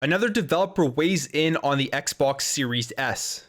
Another developer weighs in on the Xbox Series S.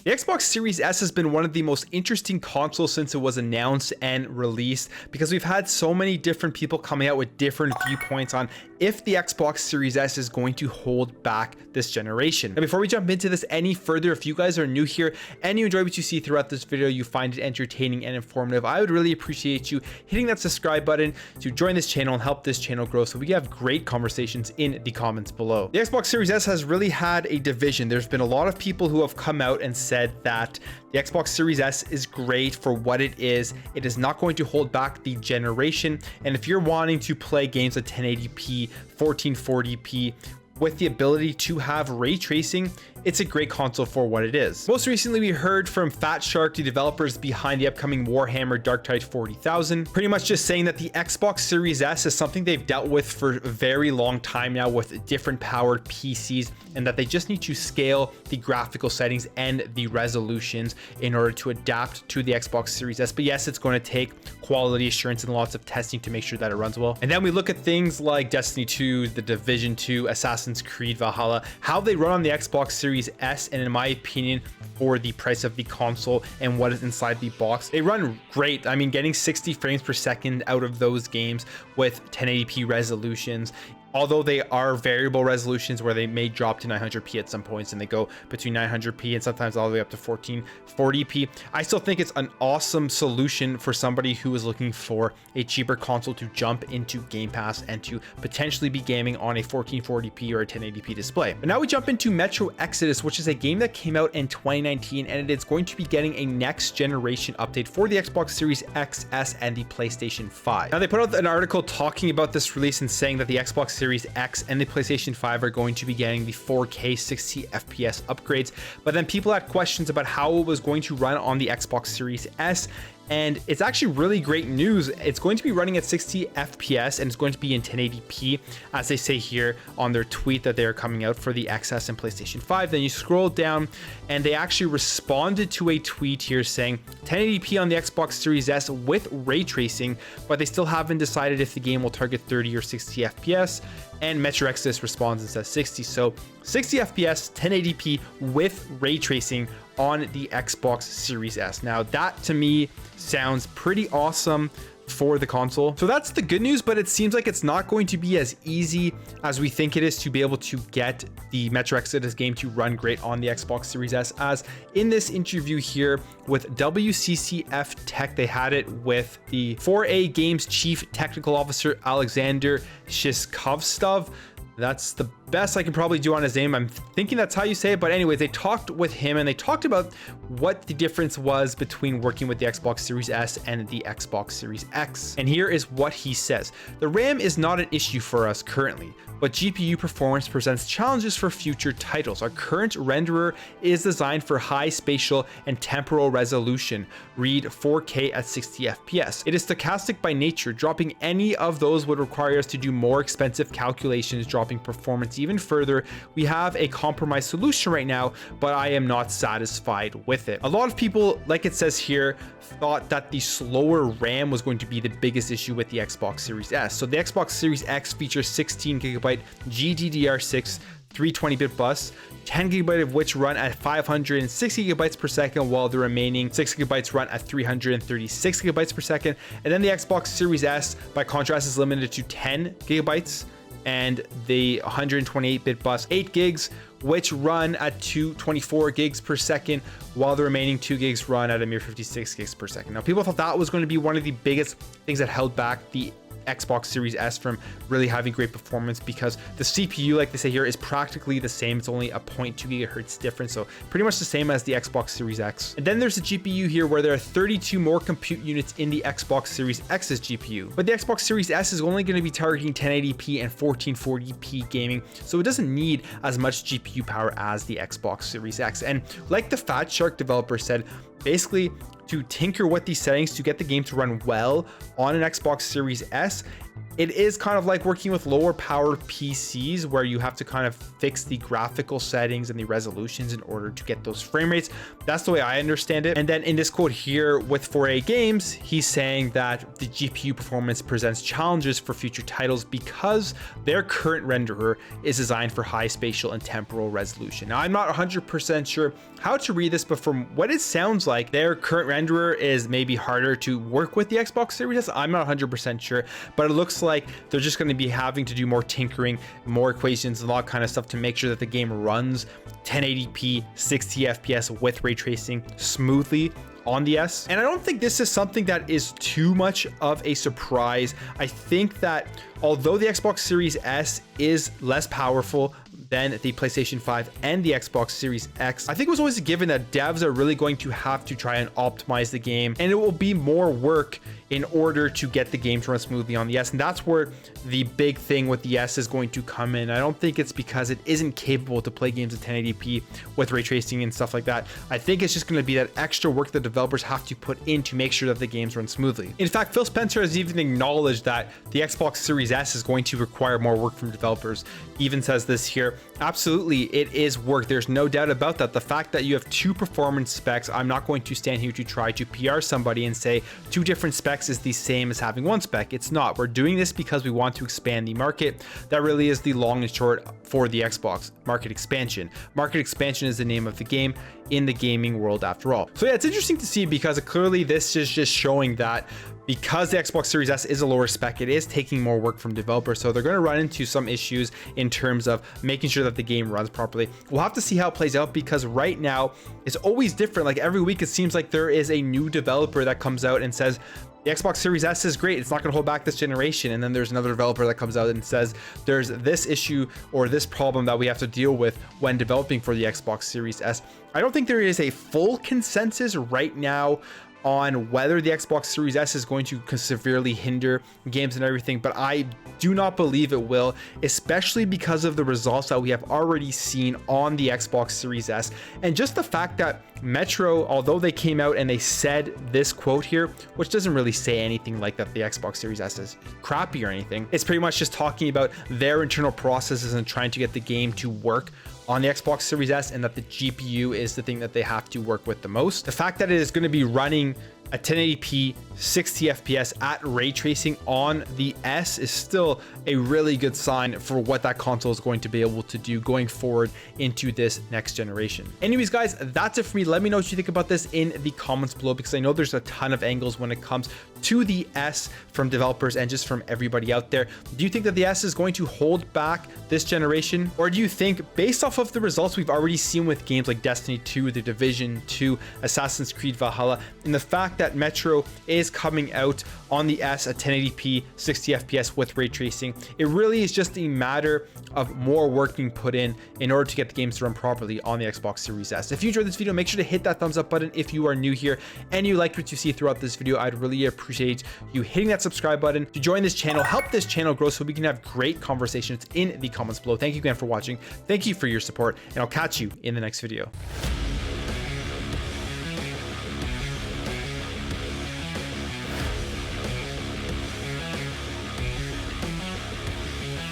The Xbox Series S has been one of the most interesting consoles since it was announced and released, because we've had so many different people coming out with different viewpoints on if the Xbox Series S is going to hold back this generation. And before we jump into this any further, if you guys are new here and you enjoy what you see throughout this video, you find it entertaining and informative, I would really appreciate you hitting that subscribe button to join this channel and help this channel grow so we can have great conversations in the comments below. The Xbox Series S has really had a division. There's been a lot of people who have come out and said that the Xbox Series S is great for what it is. It is not going to hold back the generation. And if you're wanting to play games at 1080p, 1440p, with the ability to have ray tracing, it's a great console for what it is. Most recently, we heard from Fat Shark, the developers behind the upcoming Warhammer Darktide 40,000, pretty much just saying that the Xbox Series S is something they've dealt with for a very long time now with different powered PCs, and that they just need to scale the graphical settings and the resolutions in order to adapt to the Xbox Series S. But yes, it's going to take quality assurance and lots of testing to make sure that it runs well. And then we look at things like Destiny 2, The Division 2, Assassin's Creed Valhalla, how they run on the Xbox Series S, and in my opinion, for the price of the console and what is inside the box, they run great. I mean, getting 60 frames per second out of those games with 1080p resolutions, although they are variable resolutions where they may drop to 900p at some points and they go between 900p and sometimes all the way up to 1440p. I still think it's an awesome solution for somebody who is looking for a cheaper console to jump into Game Pass and to potentially be gaming on a 1440p or a 1080p display. But now we jump into Metro Exodus, which is a game that came out in 2019, and it is going to be getting a next generation update for the Xbox Series XS and the PlayStation 5. Now they put out an article talking about this release and saying that the Xbox Series X and the PlayStation 5 are going to be getting the 4K 60 FPS upgrades, but then people had questions about how it was going to run on the Xbox Series S. And it's actually really great news. It's going to be running at 60 FPS and it's going to be in 1080p, as they say here on their tweet that they're coming out for the XS and PlayStation 5. Then you scroll down and they actually responded to a tweet here saying 1080p on the Xbox Series S with ray tracing, but they still haven't decided if the game will target 30 or 60 FPS. And Metro Exodus responds and says 60. So 60 FPS, 1080p with ray tracing on the Xbox Series S. Now that to me sounds pretty awesome for the console. So that's the good news, but it seems like it's not going to be as easy as we think it is to be able to get the Metro Exodus game to run great on the Xbox Series S. As in this interview here with WCCF Tech, they had it with the 4A Games Chief Technical Officer Alexander Shishkovstov. That's the best I can probably do on his name. I'm thinking that's how you say it. But anyways, they talked with him and they talked about what the difference was between working with the Xbox Series S and the Xbox Series X. And here is what he says. The RAM is not an issue for us currently, but GPU performance presents challenges for future titles. Our current renderer is designed for high spatial and temporal resolution, read 4K at 60 FPS. It is stochastic by nature. Dropping any of those would require us to do more expensive calculations, dropping performance even further. We have a compromise solution right now, but I am not satisfied with it. A lot of people, like it says here, thought that the slower RAM was going to be the biggest issue with the Xbox Series S. So the Xbox Series X features 16 gigabyte GDDR6 320-bit bus, 10 gigabyte of which run at 560 gigabytes per second, while the remaining 6 gigabytes run at 336 gigabytes per second. And then the Xbox Series S, by contrast, is limited to 10 gigabytes, and the 128-bit bus 8 gigs, which run at 224 gigs per second, while the remaining 2 gigs run at a mere 56 gigs per second. Now, people thought that was going to be one of the biggest things that held back the Xbox Series S from really having great performance, because the CPU, like they say here, is practically the same. It's only a 0.2 gigahertz difference, so pretty much the same as the Xbox Series X. And then there's the GPU here, where there are 32 more compute units in the Xbox Series X's GPU, but the Xbox Series S is only going to be targeting 1080p and 1440p gaming, so it doesn't need as much GPU power as the Xbox Series X. And like the Fat Shark developer said, basically to tinker with these settings to get the game to run well on an Xbox Series S. It is kind of like working with lower powered PCs where you have to kind of fix the graphical settings and the resolutions in order to get those frame rates. That's the way I understand it. And then in this quote here with 4A Games, he's saying that the GPU performance presents challenges for future titles because their current renderer is designed for high spatial and temporal resolution. Now, I'm not 100% sure how to read this, but from what it sounds like, their current renderer is maybe harder to work with the Xbox Series S. I'm not 100% sure, but it looks like they're just going to be having to do more tinkering, more equations, and a lot kind of stuff to make sure that the game runs 1080p 60 FPS with ray tracing smoothly on the S. And I don't think this is something that is too much of a surprise. I think that although the Xbox Series S is less powerful than the PlayStation 5 and the Xbox Series X, I think it was always a given that devs are really going to have to try and optimize the game, and it will be more work in order to get the game to run smoothly on the S. And that's where the big thing with the S is going to come in. I don't think it's because it isn't capable to play games at 1080p with ray tracing and stuff like that. I think it's just going to be that extra work that developers have to put in to make sure that the games run smoothly. In fact, Phil Spencer has even acknowledged that the Xbox Series S is going to require more work from developers. He even says this here: absolutely, it is work. There's no doubt about that. The fact that you have two performance specs, I'm not going to stand here to try to PR somebody and say two different specs is the same as having one spec. It's not. We're doing this because we want to expand the market. That really is the long and short for the Xbox: market expansion. Market expansion is the name of the game in the gaming world after all. So yeah, it's interesting to see because clearly this is just showing that because the Xbox Series S is a lower spec, it is taking more work from developers. So they're going to run into some issues in terms of making sure that the game runs properly. We'll have to see how it plays out because right now it's always different. Like every week, it seems like there is a new developer that comes out and says, the Xbox Series S is great, it's not going to hold back this generation. And then there's another developer that comes out and says there's this issue or this problem that we have to deal with when developing for the Xbox Series S. I don't think there is a full consensus right now on whether the Xbox Series S is going to severely hinder games and everything, but I do not believe it will, especially because of the results that we have already seen on the Xbox Series S. And just the fact that Metro, although they came out and they said this quote here, which doesn't really say anything like that the Xbox Series S is crappy or anything, it's pretty much just talking about their internal processes and trying to get the game to work on the Xbox Series S, and that the GPU is the thing that they have to work with the most. The fact that it is going to be running a 1080p 60 FPS at ray tracing on the S is still a really good sign for what that console is going to be able to do going forward into this next generation. Anyways, guys, that's it for me. Let me know what you think about this in the comments below, because I know there's a ton of angles when it comes to the S from developers and just from everybody out there. Do you think that the S is going to hold back this generation? Or do you think, based off of the results we've already seen with games like Destiny 2, The Division 2, Assassin's Creed Valhalla, and the fact that Metro is coming out on the S at 1080p 60 FPS with ray tracing, it really is just a matter of more work being put in order to get the games to run properly on the Xbox Series S. If you enjoyed this video, make sure to hit that thumbs up button if you are new here and you liked what you see throughout this video. I'd really appreciate you hitting that subscribe button to join this channel, help this channel grow so we can have great conversations in the comments below. Thank you again for watching. Thank you for your support, and I'll catch you in the next video.